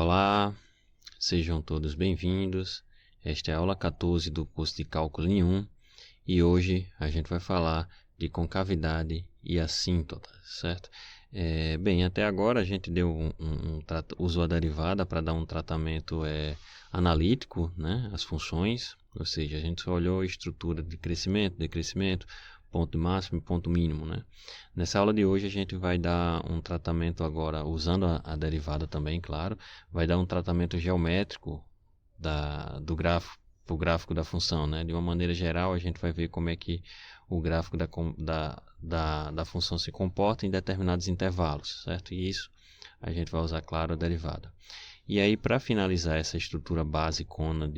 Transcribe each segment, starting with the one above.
Olá, sejam todos bem-vindos. Esta é a aula 14 do curso de Cálculo em 1 e hoje a gente vai falar de concavidade e assíntota, certo? Bem, até agora a gente deu usou a derivada para dar um tratamento analítico, né? As funções, ou seja, a gente só olhou a estrutura de crescimento, decrescimento, ponto máximo e ponto mínimo, né? Nessa aula de hoje a gente vai dar um tratamento agora, usando a derivada também, claro, vai dar um tratamento geométrico do gráfico da função, né? De uma maneira geral a gente vai ver como é que o gráfico da função se comporta em determinados intervalos, certo? E isso a gente vai usar, claro, a derivada. E aí, para finalizar essa estrutura basicona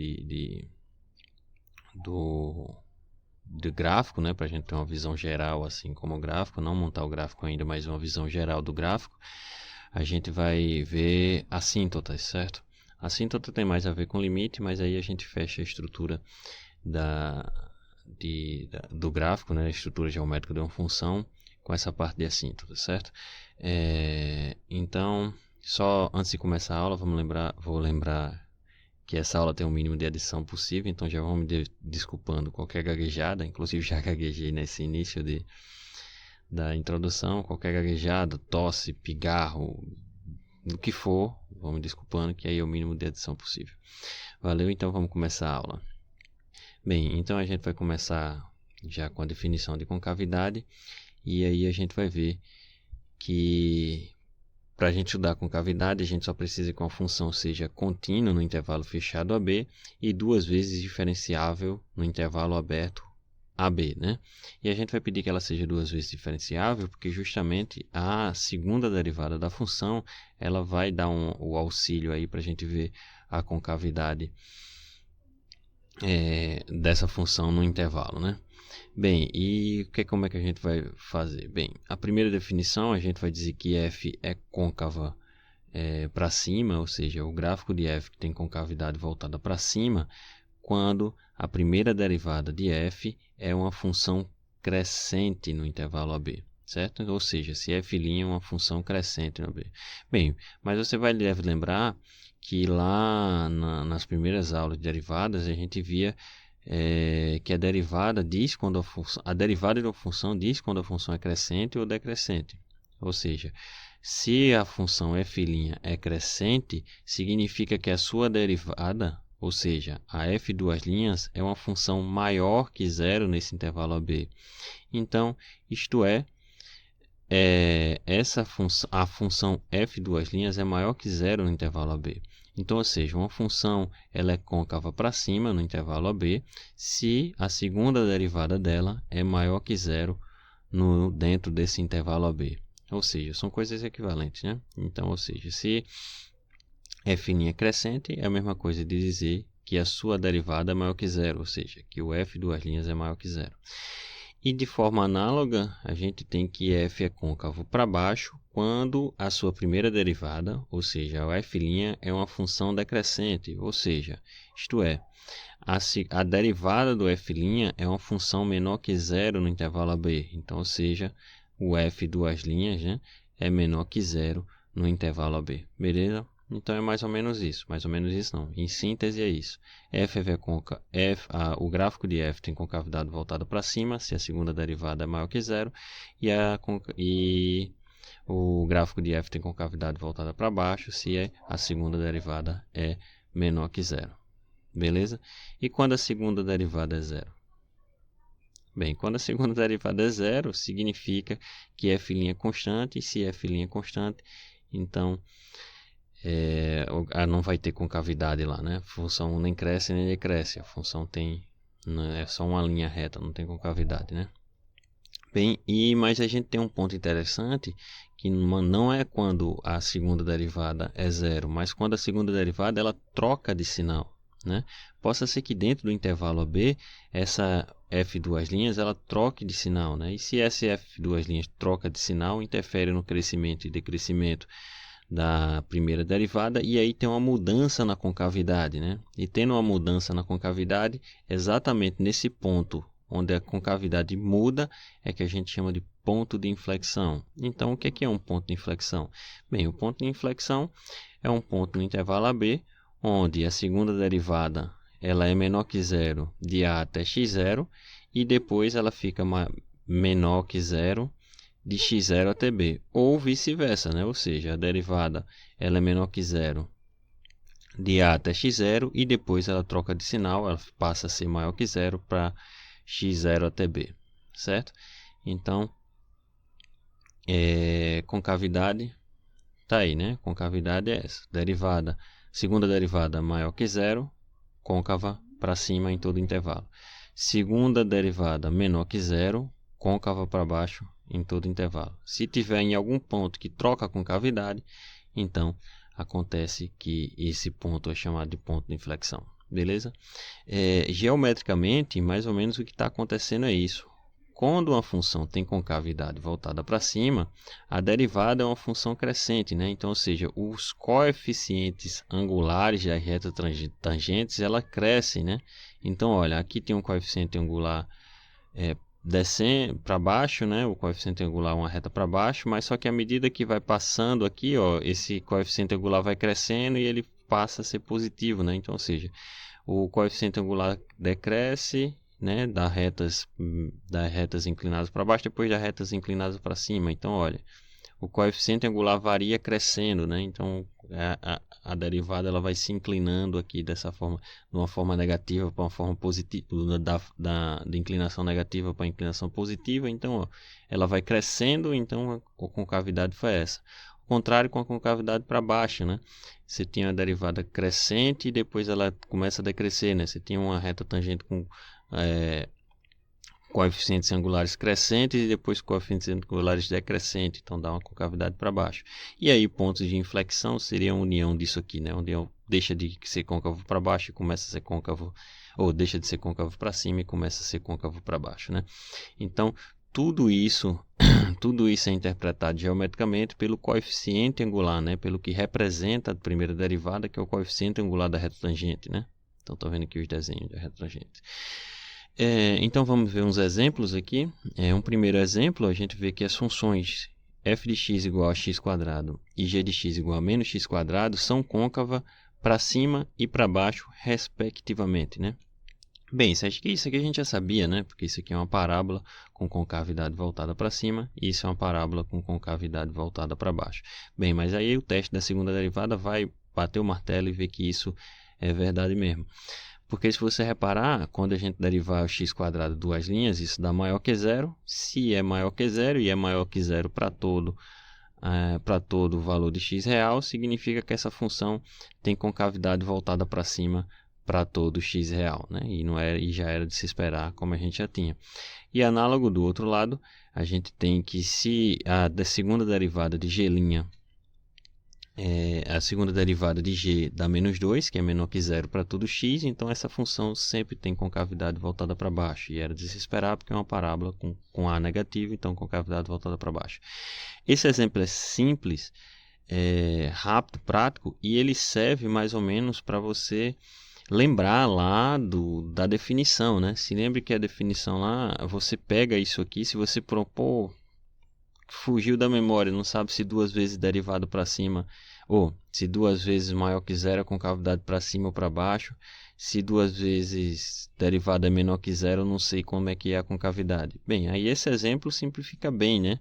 do gráfico, né, para a gente ter uma visão geral assim como o gráfico, não montar o gráfico ainda, mas uma visão geral do gráfico, a gente vai ver assíntotas, certo? Assíntota tem mais a ver com limite, mas aí a gente fecha a estrutura do gráfico, né, a estrutura geométrica de uma função com essa parte de assíntota, certo? Então, só antes de começar a aula, vou lembrar que essa aula tem o mínimo de adição possível, então já vou me desculpando qualquer gaguejada, inclusive já gaguejei nesse início da introdução, qualquer gaguejada, tosse, pigarro, do que for, vou me desculpando que aí é o mínimo de adição possível. Valeu, então vamos começar a aula. Bem, então a gente vai começar já com a definição de concavidade, e aí a gente vai ver que para a gente estudar concavidade, a gente só precisa que uma função seja contínua no intervalo fechado AB e duas vezes diferenciável no intervalo aberto AB, né? E a gente vai pedir que ela seja duas vezes diferenciável, porque justamente a segunda derivada da função, ela vai dar o auxílio aí para a gente ver a concavidade dessa função no intervalo, né? Bem, e como é que a gente vai fazer? Bem, a primeira definição a gente vai dizer que f é côncava para cima, ou seja, o gráfico de f que tem concavidade voltada para cima, quando a primeira derivada de f é uma função crescente no intervalo AB, certo? Ou seja, se f' é uma função crescente no AB. Bem, mas você deve lembrar que lá nas primeiras aulas de derivadas a gente via que a derivada diz quando a derivada de uma função diz quando a função é crescente ou decrescente. Ou seja, se a função f' é crescente, significa que a sua derivada, ou seja, a f duas linhas, é uma função maior que zero nesse intervalo AB. Então, isto a função f duas linhas é maior que zero no intervalo AB. Então, ou seja, uma função ela é côncava para cima no intervalo AB se a segunda derivada dela é maior que zero dentro desse intervalo AB. Ou seja, são coisas equivalentes, né? Então, ou seja, se f' é crescente, é a mesma coisa de dizer que a sua derivada é maior que zero, ou seja, que o f duas linhas é maior que zero. E de forma análoga, a gente tem que f é côncavo para baixo quando a sua primeira derivada, ou seja, o f' é uma função decrescente, ou seja, isto é, a derivada do f' é uma função menor que zero no intervalo AB. Então, ou seja, o f duas linhas, né, é menor que zero no intervalo AB. Beleza? Então é mais ou menos isso. Mais ou menos isso não. Em síntese é isso. O gráfico de f tem concavidade voltada para cima, se a segunda derivada é maior que zero. E o gráfico de f tem concavidade voltada para baixo, se a segunda derivada é menor que zero. Beleza? E quando a segunda derivada é zero? Bem, quando a segunda derivada é zero, significa que f' é constante. E se f' é constante, então não vai ter concavidade lá, né? A função nem cresce nem decresce. A função é só uma linha reta, não tem concavidade, né? Bem, mas a gente tem um ponto interessante que não é quando a segunda derivada é zero, mas quando a segunda derivada ela troca de sinal, né? Possa ser que dentro do intervalo AB essa f duas linhas ela troque de sinal, né? E se essa f duas linhas troca de sinal, interfere no crescimento e decrescimento da primeira derivada, e aí tem uma mudança na concavidade, né? E tendo uma mudança na concavidade, exatamente nesse ponto onde a concavidade muda, é que a gente chama de ponto de inflexão. Então, o que é um ponto de inflexão? Bem, o ponto de inflexão é um ponto no intervalo AB, onde a segunda derivada ela é menor que zero de A até x0, e depois ela fica menor que zero de x0 até B, ou vice-versa, né? Ou seja, a derivada ela é menor que zero de A até x0, e depois ela troca de sinal, ela passa a ser maior que zero para x0 até B, certo? Então, concavidade tá aí, né? Concavidade é essa. Derivada, segunda derivada maior que zero, côncava para cima em todo intervalo. Segunda derivada menor que zero, côncava para baixo em todo intervalo. Se tiver em algum ponto que troca a concavidade, então acontece que esse ponto é chamado de ponto de inflexão. Beleza? Geometricamente, mais ou menos o que está acontecendo é isso. Quando uma função tem concavidade voltada para cima, a derivada é uma função crescente, né? Então, ou seja, os coeficientes angulares das retas tangentes, ela crescem, né? Então, olha, aqui tem um coeficiente angular descendo para baixo, né? O coeficiente angular é uma reta para baixo, mas só que à medida que vai passando aqui, ó, esse coeficiente angular vai crescendo e ele passa a ser positivo, né? Então, ou seja, o coeficiente angular decresce, né, das retas inclinadas para baixo, depois das retas inclinadas para cima. Então, olha, o coeficiente angular varia crescendo, né? Então, a derivada ela vai se inclinando aqui dessa forma, de uma forma negativa para uma forma positiva, da inclinação negativa para a inclinação positiva. Então, ó, ela vai crescendo, então a concavidade foi essa. O contrário com a concavidade para baixo, né? Você tinha a derivada crescente e depois ela começa a decrescer, né? Você tinha uma reta tangente com coeficientes angulares crescentes e depois coeficientes angulares decrescentes, então dá uma concavidade para baixo. E aí pontos de inflexão seria a união disso aqui, né? Onde deixa de ser côncavo para baixo e começa a ser côncavo, ou deixa de ser côncavo para cima e começa a ser côncavo para baixo, né? Então, tudo isso é interpretado geometricamente pelo coeficiente angular, né? Pelo que representa a primeira derivada, que é o coeficiente angular da reta tangente, né? Então, estou vendo aqui os desenhos da reta tangente. Então vamos ver uns exemplos aqui. Um primeiro exemplo, a gente vê que as funções f de x igual a x² e g de x igual a menos x² são côncavas para cima e para baixo, respectivamente, né? Bem, isso aqui a gente já sabia, né? Porque isso aqui é uma parábola com concavidade voltada para cima e isso é uma parábola com concavidade voltada para baixo. Bem, mas aí o teste da segunda derivada vai bater o martelo e ver que isso é verdade mesmo. Porque se você reparar, quando a gente derivar o x² duas linhas, isso dá maior que zero. Se é maior que zero e é maior que zero para todo o valor de x real, significa que essa função tem concavidade voltada para cima para todo x real, né? E já era de se esperar, como a gente já tinha. E análogo do outro lado, a gente tem que se a segunda derivada de g', a segunda derivada de g dá menos 2, que é menor que zero para todo x, então essa função sempre tem concavidade voltada para baixo. E era de se esperar porque é uma parábola com a negativo, então concavidade voltada para baixo. Esse exemplo é simples, rápido, prático, e ele serve mais ou menos para você lembrar lá da definição, né? Se lembre que a definição lá, você pega isso aqui, se você propor, fugiu da memória, não sabe se duas vezes derivado para cima, ou se duas vezes maior que zero é concavidade para cima ou para baixo, se duas vezes derivada é menor que zero, eu não sei como é que é a concavidade. Bem, aí esse exemplo simplifica bem, né?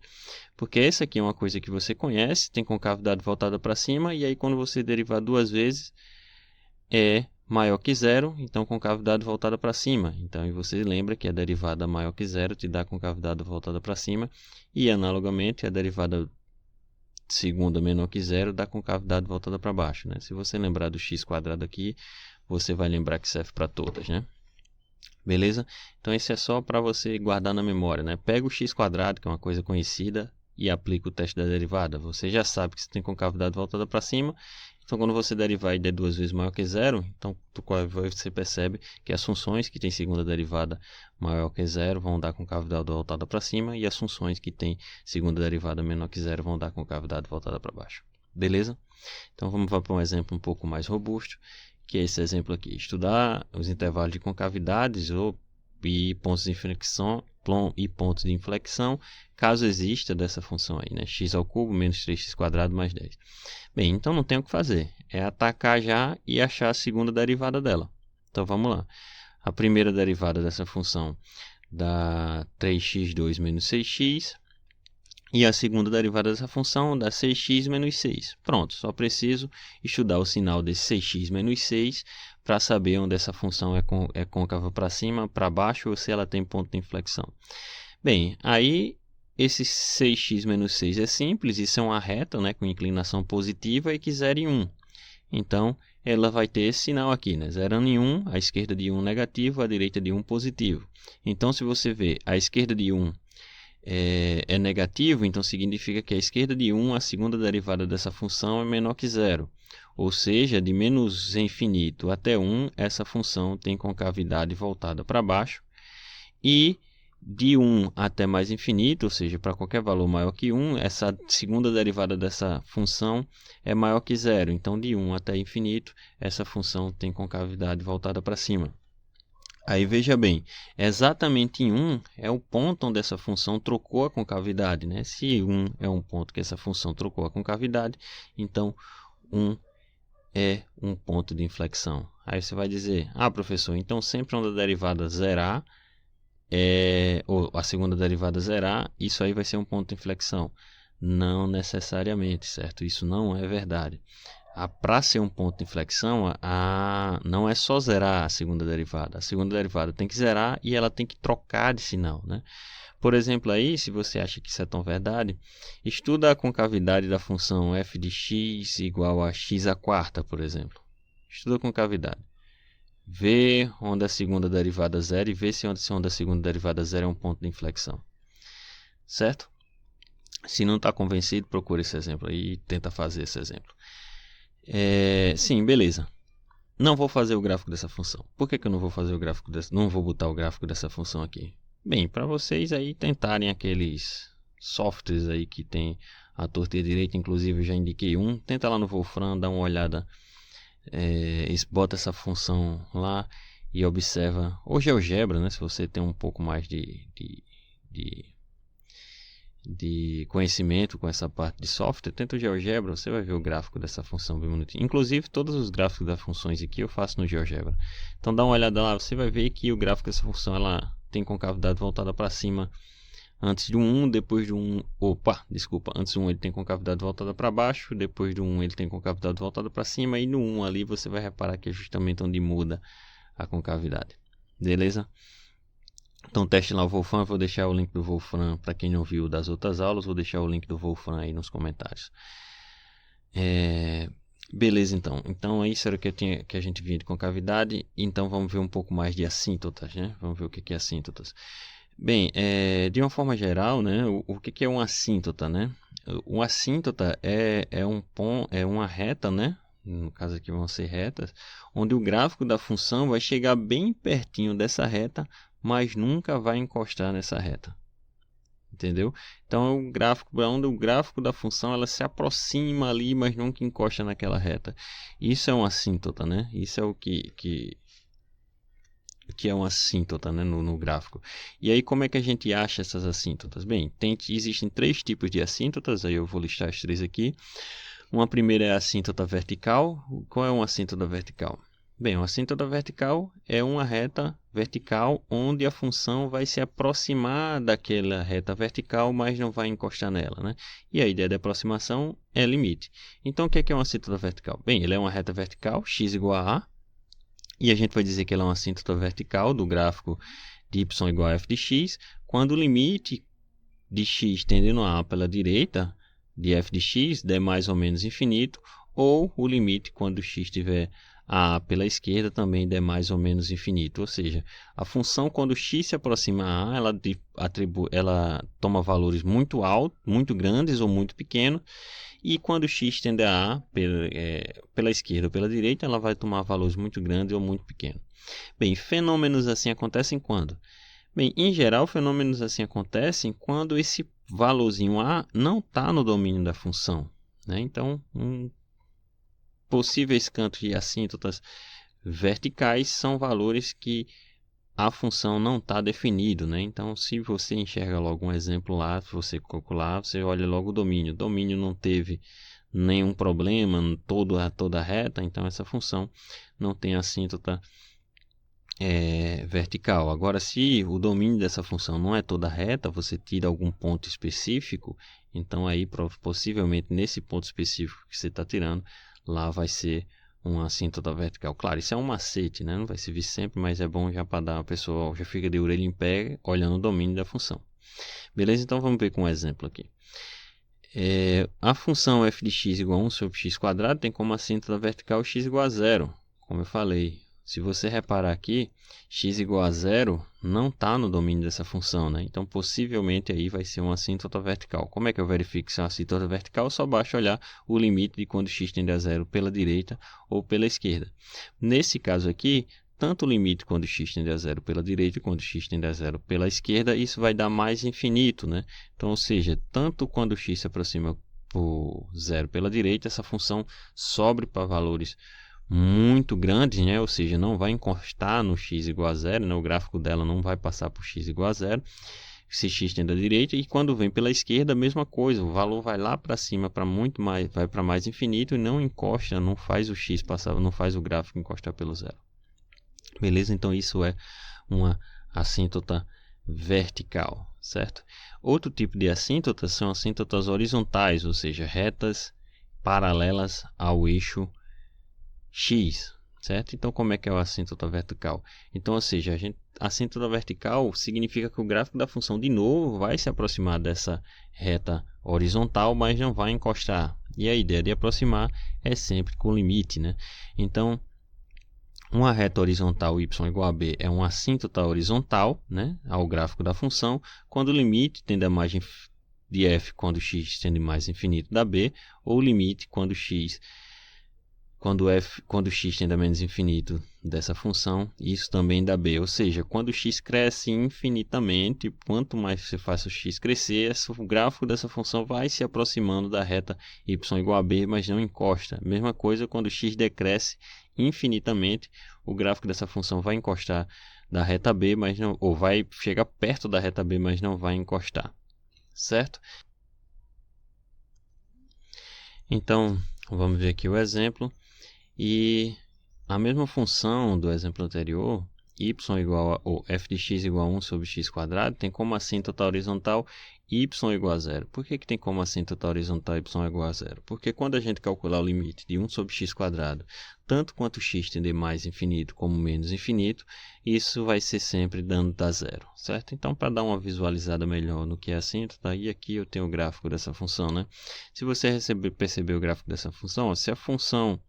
Porque essa aqui é uma coisa que você conhece, tem concavidade voltada para cima, e aí quando você derivar duas vezes, é maior que zero, então concavidade voltada para cima. Então, você lembra que a derivada maior que zero te dá concavidade voltada para cima, e analogamente a derivada segunda menor que zero dá concavidade voltada para baixo, né? Se você lembrar do x² aqui, você vai lembrar que serve para todas, né? Beleza? Então, esse é só para você guardar na memória, né? Pega o x², que é uma coisa conhecida, e aplica o teste da derivada. Você já sabe que você tem concavidade voltada para cima. Então, quando você derivar e der duas vezes maior que zero, então você percebe que as funções que têm segunda derivada maior que zero vão dar concavidade voltada para cima, e as funções que têm segunda derivada menor que zero vão dar concavidade voltada para baixo. Beleza? Então, vamos para um exemplo um pouco mais robusto, que é esse exemplo aqui. Estudar os intervalos de concavidades, ou pontos de inflexão, pontos de inflexão, caso exista dessa função aí, né? X ao cubo menos 3x² mais 10. Bem, então não tem o que fazer. É atacar já e achar a segunda derivada dela. Então vamos lá. A primeira derivada dessa função dá 3x² menos 6x. E a segunda derivada dessa função dá 6x menos 6. Pronto, só preciso estudar o sinal desse 6x menos 6 para saber onde essa função é côncava para cima, para baixo ou se ela tem ponto de inflexão. Bem, aí esse 6x menos 6 é simples, isso é uma reta, né, com inclinação positiva e que zera em 1. Então, ela vai ter esse sinal aqui, né, zerando em 1, a esquerda de 1 negativo, a direita de 1 positivo. Então, se você vê a esquerda de 1 é negativo, então significa que a esquerda de 1, a segunda derivada dessa função é menor que zero. Ou seja, de menos infinito até 1, essa função tem concavidade voltada para baixo. E de 1 até mais infinito, ou seja, para qualquer valor maior que 1, essa segunda derivada dessa função é maior que zero. Então, de 1 até infinito, essa função tem concavidade voltada para cima. Aí veja bem, exatamente em 1 é o ponto onde essa função trocou a concavidade, né? Se 1 é um ponto que essa função trocou a concavidade, então 1 é um ponto de inflexão. Aí você vai dizer, professor, então sempre onde a derivada zerar, ou a segunda derivada zerar, isso aí vai ser um ponto de inflexão. Não necessariamente, certo? Isso não é verdade. Para ser um ponto de inflexão, não é só zerar a segunda derivada. A segunda derivada tem que zerar e ela tem que trocar de sinal, né? Por exemplo, aí, se você acha que isso é tão verdade, estuda a concavidade da função f de x igual a x², por exemplo. Estuda a concavidade. Vê onde a segunda derivada zera e vê se onde a segunda derivada zera é um ponto de inflexão. Certo? Se não está convencido, procure esse exemplo aí e tenta fazer esse exemplo. Sim, beleza. Não vou fazer o gráfico dessa função. Por que eu não vou fazer o gráfico não vou botar o gráfico dessa função aqui? Bem, para vocês aí tentarem aqueles softwares aí que tem a torta e a direita, inclusive eu já indiquei um. Tenta lá no Wolfram, dá uma olhada, bota essa função lá e observa. Ou GeoGebra, né? Se você tem um pouco mais de conhecimento com essa parte de software, tenta o GeoGebra, você vai ver o gráfico dessa função bem bonitinho. Inclusive, todos os gráficos das funções aqui eu faço no GeoGebra. Então, dá uma olhada lá, você vai ver que o gráfico dessa função ela tem concavidade voltada para cima antes do 1, depois do 1... antes do 1 ele tem concavidade voltada para baixo, depois do 1 ele tem concavidade voltada para cima, e no 1 ali você vai reparar que é justamente onde muda a concavidade. Beleza? Então teste lá o Wolfram, eu vou deixar o link do Wolfram para quem não viu das outras aulas, vou deixar o link do Wolfram aí nos comentários. Beleza, então. Então isso era o que a gente via de concavidade, então vamos ver um pouco mais de assíntotas, né? Vamos ver o que é assíntotas. Bem, de uma forma geral, né, o que é uma assíntota, né? Uma assíntota é uma reta, né? No caso aqui vão ser retas, onde o gráfico da função vai chegar bem pertinho dessa reta, mas nunca vai encostar nessa reta. Entendeu? Então, o gráfico, onde o gráfico da função ela se aproxima ali, mas nunca encosta naquela reta. Isso é uma assíntota, né? Isso é o que é uma assíntota, né, no gráfico. E aí, como é que a gente acha essas assíntotas? Bem, existem 3 tipos de assíntotas, aí eu vou listar as 3 aqui. Uma primeira é a assíntota vertical. Qual é uma assíntota vertical? Bem, uma assíntota vertical é uma reta vertical onde a função vai se aproximar daquela reta vertical, mas não vai encostar nela, né? E a ideia de aproximação é limite. Então, o que é uma assíntota vertical? Bem, ela é uma reta vertical, x igual a a, e a gente vai dizer que ela é uma assíntota vertical do gráfico de y igual a f de x, quando o limite de x tendendo a a pela direita de f de x der mais ou menos infinito, ou o limite quando x tiver a pela esquerda também der mais ou menos infinito. Ou seja, a função quando x se aproxima a a, ela toma valores muito altos, muito grandes ou muito pequenos, e quando x tende a pela esquerda ou pela direita, ela vai tomar valores muito grandes ou muito pequenos. Bem, fenômenos assim acontecem quando? Bem, em geral, fenômenos assim acontecem quando esse valorzinho a não está no domínio da função, né? Então, possíveis cantos de assíntotas verticais são valores que a função não está definido, né? Então, se você enxerga logo um exemplo lá, se você calcular, você olha logo o domínio. O domínio não teve nenhum problema, toda reta, então essa função não tem assíntota vertical. Agora, se o domínio dessa função não é toda reta, você tira algum ponto específico, então aí possivelmente nesse ponto específico que você está tirando, lá vai ser uma assíntota vertical. Claro, isso é um macete, né? Não vai servir sempre, mas é bom já para dar a pessoa já fica de orelha em pé olhando o domínio da função. Beleza? Então vamos ver com um exemplo aqui. A função f de x igual a 1 sobre x quadrado tem como assíntota vertical x igual a 0. Como eu falei, se você reparar aqui, x igual a 0 não está no domínio dessa função, né? Então, possivelmente, aí vai ser uma assíntota vertical. Como é que eu verifico se é uma assíntota vertical? Só basta olhar o limite de quando x tende a 0 pela direita ou pela esquerda. Nesse caso aqui, tanto o limite quando x tende a 0 pela direita quando x tende a 0 pela esquerda, isso vai dar mais infinito, né? Então, ou seja, tanto quando x se aproxima por 0 pela direita, essa função sobe para valores muito grandes, né? Ou seja, não vai encostar no x igual a 0, né? O gráfico dela não vai passar por x igual a 0, se x tende à direita, e quando vem pela esquerda, a mesma coisa, o valor vai lá para cima, para muito mais, vai para mais infinito e não encosta, não faz o x passar, não faz o gráfico encostar pelo 0. Beleza? Então isso é uma assíntota vertical, certo? Outro tipo de assíntotas são assíntotas horizontais, ou seja, retas paralelas ao eixo x, certo? Então, como é que é a assíntota vertical? Então, ou seja, a assíntota vertical significa que o gráfico da função, de novo, vai se aproximar dessa reta horizontal, mas não vai encostar. E a ideia de aproximar é sempre com limite, né? Então, uma reta horizontal y igual a b é uma assíntota horizontal, né, ao gráfico da função, quando o limite tende a margem de f quando x tende mais infinito da b, ou o limite quando x tende a menos infinito dessa função, isso também dá b. Ou seja, quando x cresce infinitamente, quanto mais você faz o x crescer, o gráfico dessa função vai se aproximando da reta y igual a b, mas não encosta. Mesma coisa quando x decresce infinitamente, o gráfico dessa função vai encostar da reta b, mas não, ou vai chegar perto da reta b, mas não vai encostar. Certo? Então, vamos ver aqui o exemplo. E a mesma função do exemplo anterior, y igual a, ou f de x igual a 1 sobre x quadrado, tem como assíntota horizontal y igual a 0. Por que tem como assíntota horizontal y igual a 0? Porque quando a gente calcular o limite de 1 sobre x quadrado, tanto quanto x tender mais infinito como menos infinito, isso vai ser sempre dando da zero, certo? Então, para dar uma visualizada melhor no que é assíntota, e aqui eu tenho o gráfico dessa função, né? Se você perceber o gráfico dessa função, ó, se a função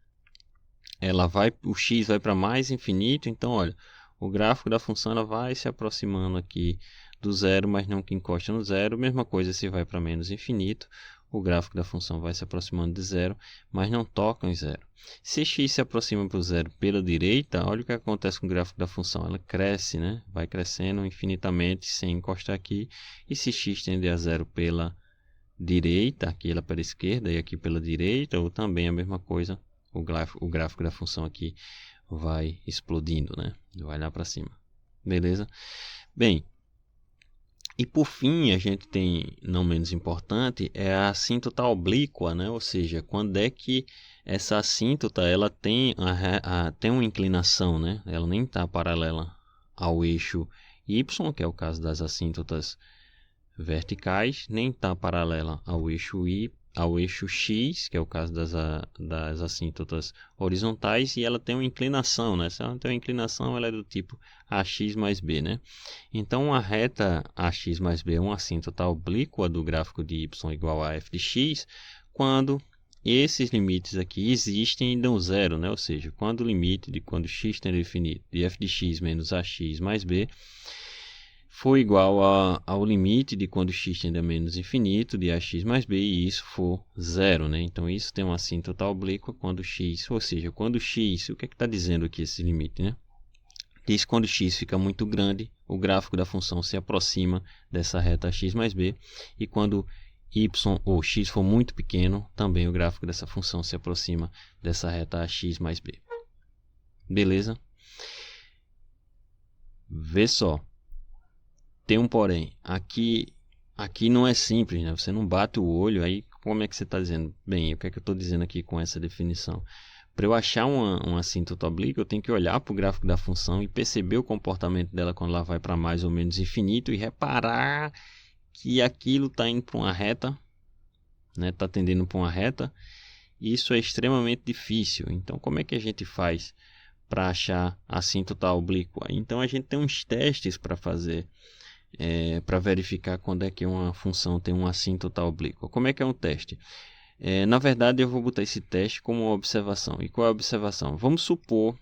o x vai para mais infinito, então olha, o gráfico da função ela vai se aproximando aqui do zero, mas não que encosta no zero. Mesma coisa se vai para menos infinito, o gráfico da função vai se aproximando de zero, mas não toca em zero. Se x se aproxima para o zero pela direita, olha o que acontece com o gráfico da função, ela cresce, né? Vai crescendo infinitamente sem encostar aqui, e se x tende a zero pela direita, aqui ela pela esquerda e aqui pela direita, ou também a mesma coisa, o gráfico da função aqui vai explodindo, né? Vai lá para cima. Beleza? Bem, e por fim, a gente tem, não menos importante, é a assíntota oblíqua, né? Ou seja, quando é que essa assíntota ela tem, tem uma inclinação, né? Ela nem está paralela ao eixo y, que é o caso das assíntotas verticais, nem está paralela ao eixo x, que é o caso das assíntotas horizontais, e ela tem uma inclinação, né? Se ela tem uma inclinação, ela é do tipo ax mais b, né? Então, a reta ax mais b é uma assíntota oblíqua do gráfico de y igual a f de x, quando esses limites aqui existem e dão zero, né? Ou seja, quando o limite de quando x tende a infinito de f de x menos ax mais b for igual ao limite de quando x tende a menos infinito de ax mais b, e isso for zero, né? Então, isso tem uma assíntota oblíqua quando x, ou seja, quando x, o que é que está dizendo aqui esse limite, né? Diz que quando x fica muito grande, o gráfico da função se aproxima dessa reta x mais b, e quando y ou x for muito pequeno, também o gráfico dessa função se aproxima dessa reta x mais b. Beleza? Vê só, tem um porém. Aqui não é simples, né? Você não bate o olho, aí como é que você está dizendo? Bem, o que é que eu estou dizendo aqui com essa definição? Para eu achar uma assíntota oblíqua, eu tenho que olhar para o gráfico da função e perceber o comportamento dela quando ela vai para mais ou menos infinito e reparar que aquilo está indo para uma reta, né? Está tendendo para uma reta. Isso é extremamente difícil. Então, como é que a gente faz para achar a assíntota oblíqua? Então, a gente tem uns testes para fazer, para verificar quando é que uma função tem uma assíntota oblíqua. Como é que é um teste? Na verdade, eu vou botar esse teste como uma observação. E qual é a observação? Vamos supor,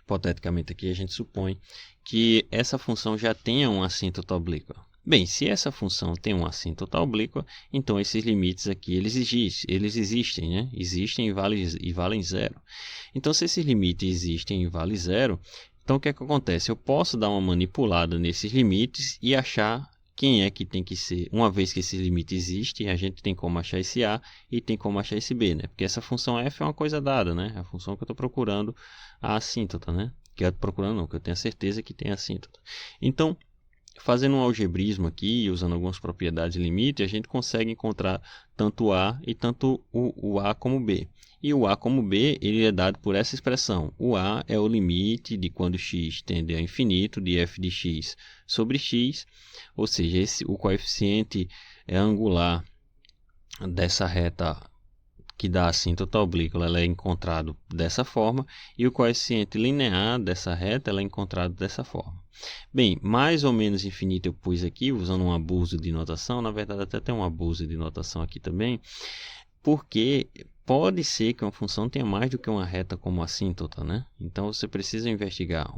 hipoteticamente aqui, a gente supõe que essa função já tenha uma assíntota oblíqua. Bem, se essa função tem uma assíntota oblíqua, então esses limites aqui eles existem, né? Existem e valem zero. Então, se esses limites existem e valem zero, então o que é que acontece? Eu posso dar uma manipulada nesses limites e achar quem é que tem que ser. Uma vez que esse limite existe, a gente tem como achar esse A e tem como achar esse B, né? Porque essa função f é uma coisa dada, né? É a função que eu estou procurando a assíntota, né? Que eu estou procurando não, que eu tenho a certeza que tem assíntota. Então, fazendo um algebrismo aqui, usando algumas propriedades de limite, a gente consegue encontrar tanto A e tanto o A como B. E o A como B, ele é dado por essa expressão. O A é o limite de quando x tende a infinito de f de x sobre x, ou seja, o coeficiente angular dessa reta que dá a assíntota oblíqua, ela é encontrado dessa forma, e o coeficiente linear dessa reta ela é encontrado dessa forma. Bem, mais ou menos infinito eu pus aqui, usando um abuso de notação, na verdade até tem um abuso de notação aqui também, porque pode ser que uma função tenha mais do que uma reta como assíntota, né? Então você precisa investigar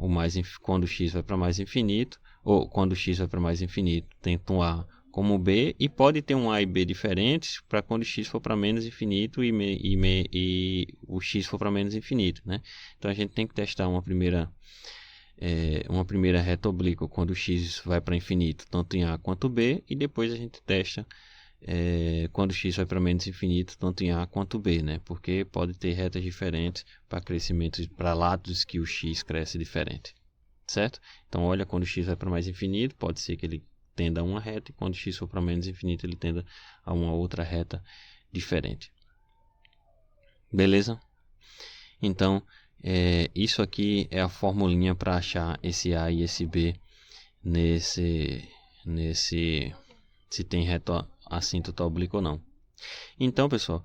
quando x vai para mais infinito, ou quando x vai para mais infinito, tenta um A como B, e pode ter um A e B diferentes para quando x for para menos infinito e o x for para menos infinito, né? Então a gente tem que testar uma primeira reta oblíqua quando x vai para infinito, tanto em A quanto B, e depois a gente testa quando x vai para menos infinito, tanto em A quanto B, né? Porque pode ter retas diferentes para crescimentos, para lados que o x cresce diferente, certo? Então olha, quando x vai para mais infinito, pode ser que ele tenda a uma reta, e quando x for para menos infinito, ele tenda a uma outra reta diferente. Beleza? Então, isso aqui é a formulinha para achar esse A e esse B se tem reta assíntota oblíqua ou não. Então, pessoal,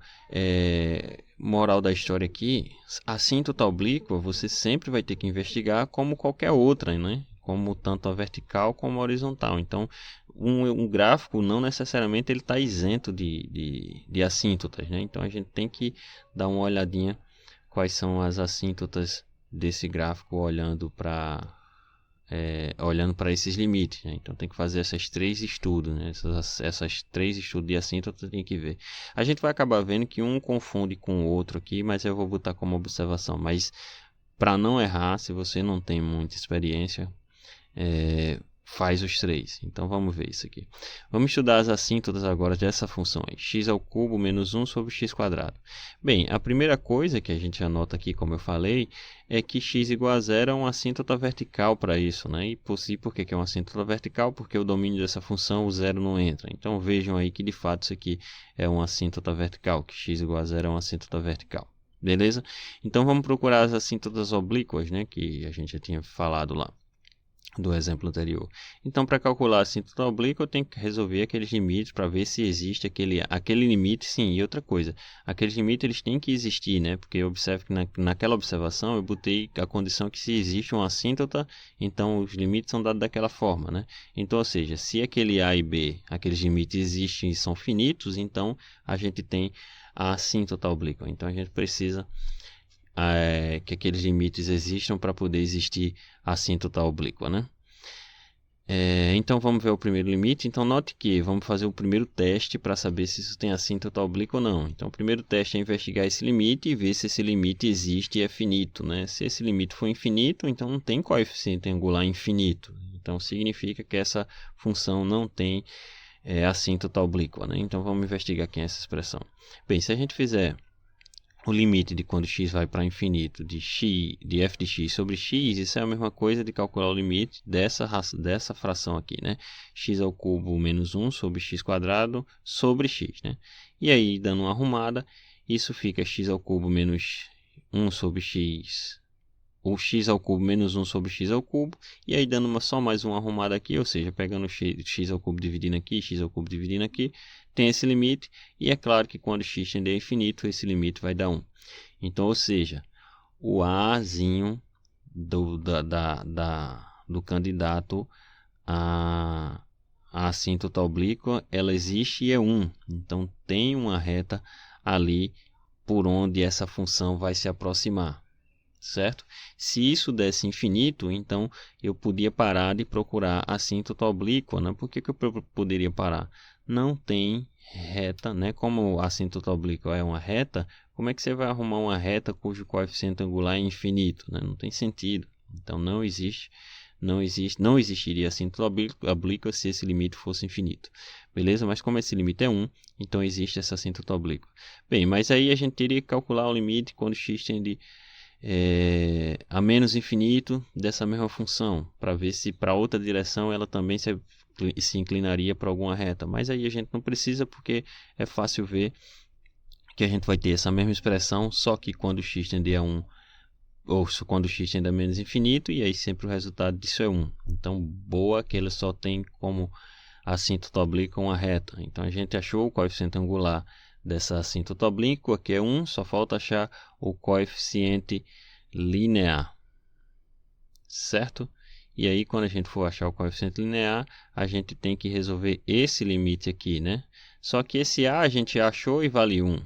moral da história aqui, a assíntota oblíqua você sempre vai ter que investigar como qualquer outra, né? Como tanto a vertical como a horizontal. Então, um gráfico não necessariamente ele está isento de assíntotas, né? Então, a gente tem que dar uma olhadinha quais são as assíntotas desse gráfico olhando para esses limites, né? Então tem que fazer esses três estudos, né? Essas três estudos de assíntota tem que ver. A gente vai acabar vendo que um confunde com o outro aqui, mas eu vou botar como observação. Mas para não errar, se você não tem muita experiência, faz os três. Então vamos ver isso aqui. Vamos estudar as assíntotas agora dessa função aí. X ao cubo menos 1 sobre x quadrado. Bem, a primeira coisa que a gente anota aqui, como eu falei, é que x igual a zero é uma assíntota vertical para isso, né? E por que é uma assíntota vertical? Porque o domínio dessa função, o zero não entra. Então vejam aí que de fato isso aqui é uma assíntota vertical, que x igual a zero é uma assíntota vertical. Beleza? Então vamos procurar as assíntotas oblíquas, né? Que a gente já tinha falado lá do exemplo anterior. Então, para calcular a assíntota oblíqua, eu tenho que resolver aqueles limites para ver se existe aquele limite, sim. E outra coisa, aqueles limites eles têm que existir, né? Porque observe que naquela observação eu botei a condição que se existe uma assíntota, então os limites são dados daquela forma, né? Então, ou seja, se aquele A e B, aqueles limites existem e são finitos, então a gente tem a assíntota oblíqua. Então, a gente precisa que aqueles limites existam para poder existir a assíntota oblíqua, né? Então vamos ver o primeiro limite. Então note que vamos fazer o primeiro teste para saber se isso tem assíntota oblíqua ou não. Então o primeiro teste é investigar esse limite e ver se esse limite existe e é finito, né? Se esse limite for infinito, então não tem coeficiente angular infinito. Então significa que essa função não tem assíntota oblíqua, né? Então vamos investigar aqui essa expressão. Bem, se a gente fizer o limite de quando x vai para infinito de f de x sobre x, isso é a mesma coisa de calcular o limite dessa fração aqui, né? X ao cubo menos 1 sobre x quadrado sobre x, né? E aí, dando uma arrumada, isso fica x ao cubo menos 1 sobre x, ou x ao cubo menos 1 sobre x ao cubo, e aí dando só mais uma arrumada aqui, ou seja, pegando x ao cubo dividindo aqui, x ao cubo dividindo aqui, tem esse limite, e é claro que quando x tender a infinito, esse limite vai dar 1. Então, ou seja, o Azinho do candidato a assíntota oblíqua, ela existe e é 1. Então, tem uma reta ali por onde essa função vai se aproximar, certo? Se isso desse infinito, então eu podia parar de procurar a assíntota oblíqua, né? Por que eu poderia parar? Não tem reta, né? Como a assíntota oblíqua é uma reta, como é que você vai arrumar uma reta cujo coeficiente angular é infinito, né? Não tem sentido. Então não existiria assíntota oblíqua se esse limite fosse infinito. Beleza? Mas como esse limite é 1, então existe essa assíntota oblíqua. Bem, mas aí a gente teria que calcular o limite quando x tende a menos infinito dessa mesma função, para ver se para outra direção ela também se inclinaria para alguma reta. Mas aí a gente não precisa, porque é fácil ver que a gente vai ter essa mesma expressão, só que quando x tender a 1, ou quando x tende a menos infinito, e aí sempre o resultado disso é 1. Então, boa que ele só tem como assíntota oblíqua uma reta. Então, a gente achou o coeficiente angular dessa assíntota oblíqua, que é 1, só falta achar o coeficiente linear, certo? E aí, quando a gente for achar o coeficiente linear, a gente tem que resolver esse limite aqui, né? Só que esse a gente achou e vale 1,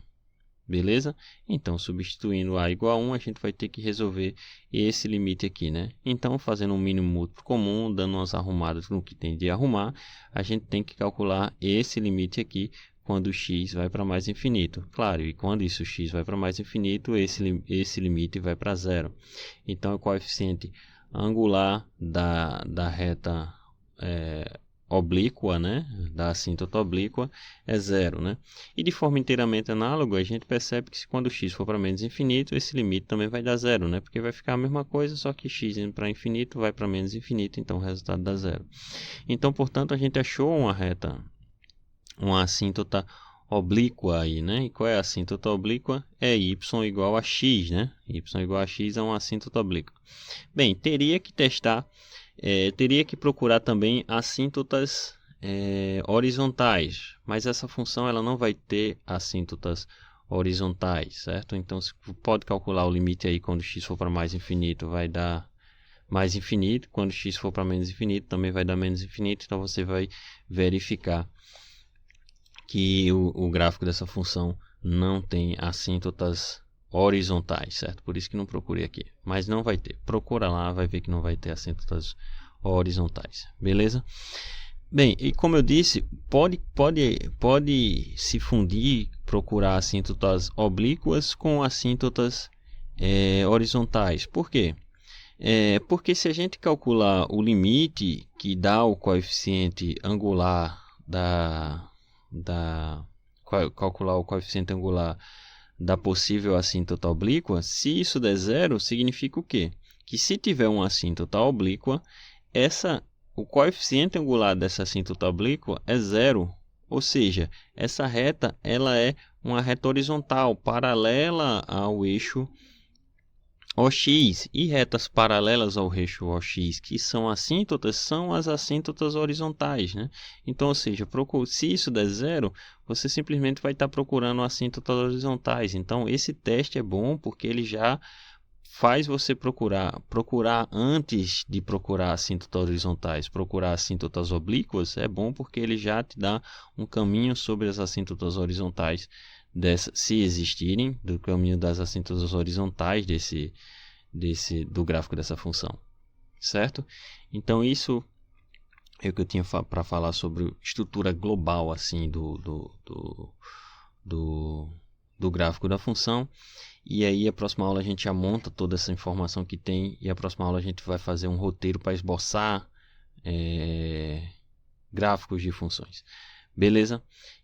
beleza? Então, substituindo a igual a 1, a gente vai ter que resolver esse limite aqui, né? Então, fazendo um mínimo múltiplo comum, dando umas arrumadas no que tem de arrumar, a gente tem que calcular esse limite aqui, quando x vai para mais infinito. Claro, e quando isso x vai para mais infinito, esse limite vai para zero. Então, o coeficiente angular da reta oblíqua, né, da assíntota oblíqua, é zero, né? E de forma inteiramente análoga, a gente percebe que quando x for para menos infinito, esse limite também vai dar zero, né? Porque vai ficar a mesma coisa, só que x indo para infinito vai para menos infinito, então o resultado dá zero. Então, portanto, a gente achou uma assíntota oblíqua aí, né? E qual é a assíntota oblíqua? É y igual a x, né? Y igual a x é uma assíntota oblíqua. Bem, teria que testar, teria que procurar também assíntotas horizontais, mas essa função ela não vai ter assíntotas horizontais, certo? Então, você pode calcular o limite aí quando x for para mais infinito, vai dar mais infinito. Quando x for para menos infinito, também vai dar menos infinito. Então, você vai verificar que o gráfico dessa função não tem assíntotas horizontais, certo? Por isso que não procurei aqui, mas não vai ter. Procura lá, vai ver que não vai ter assíntotas horizontais, beleza? Bem, e como eu disse, pode se fundir, procurar assíntotas oblíquas com assíntotas horizontais. Por quê? Porque se a gente calcular o limite que dá o coeficiente angular calcular o coeficiente angular da possível assíntota oblíqua, se isso der zero, significa o quê? Que se tiver uma assíntota oblíqua, o coeficiente angular dessa assíntota oblíqua é zero, ou seja, essa reta ela é uma reta horizontal, paralela ao eixo OX, e retas paralelas ao eixo OX, que são assíntotas, são as assíntotas horizontais, né? Então, ou seja, se isso der zero, você simplesmente vai estar procurando assíntotas horizontais. Então, esse teste é bom porque ele já faz você procurar antes de procurar assíntotas horizontais, procurar assíntotas oblíquas, é bom porque ele já te dá um caminho sobre as assíntotas horizontais, se existirem, do caminho das assíntotas horizontais do gráfico dessa função, certo? Então isso é o que eu tinha para falar sobre estrutura global assim do gráfico da função. E aí a próxima aula a gente já monta toda essa informação que tem, e a próxima aula a gente vai fazer um roteiro para esboçar gráficos de funções. Beleza?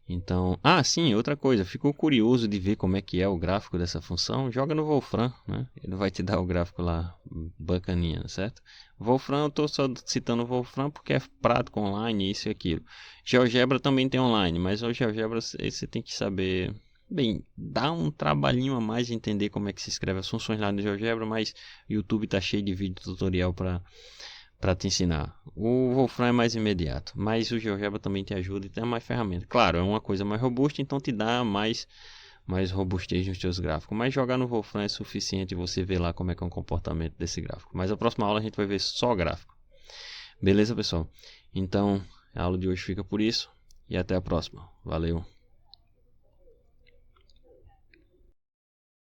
Então, sim, outra coisa, ficou curioso de ver como é que é o gráfico dessa função? Joga no Wolfram, né? Ele vai te dar o gráfico lá bacaninha, certo? Wolfram, eu estou só citando o Wolfram porque é prático online, isso e aquilo. GeoGebra também tem online, mas o GeoGebra você tem que saber. Bem, dá um trabalhinho a mais de entender como é que se escreve as funções lá no GeoGebra, mas o YouTube tá cheio de vídeo tutorial para te ensinar. O Wolfram é mais imediato, mas o GeoGebra também te ajuda e tem mais ferramentas. Claro, é uma coisa mais robusta, então te dá mais robustez nos teus gráficos. Mas jogar no Wolfram é suficiente você ver lá como é que é o comportamento desse gráfico. Mas a próxima aula a gente vai ver só gráfico. Beleza, pessoal? Então, a aula de hoje fica por isso e até a próxima. Valeu!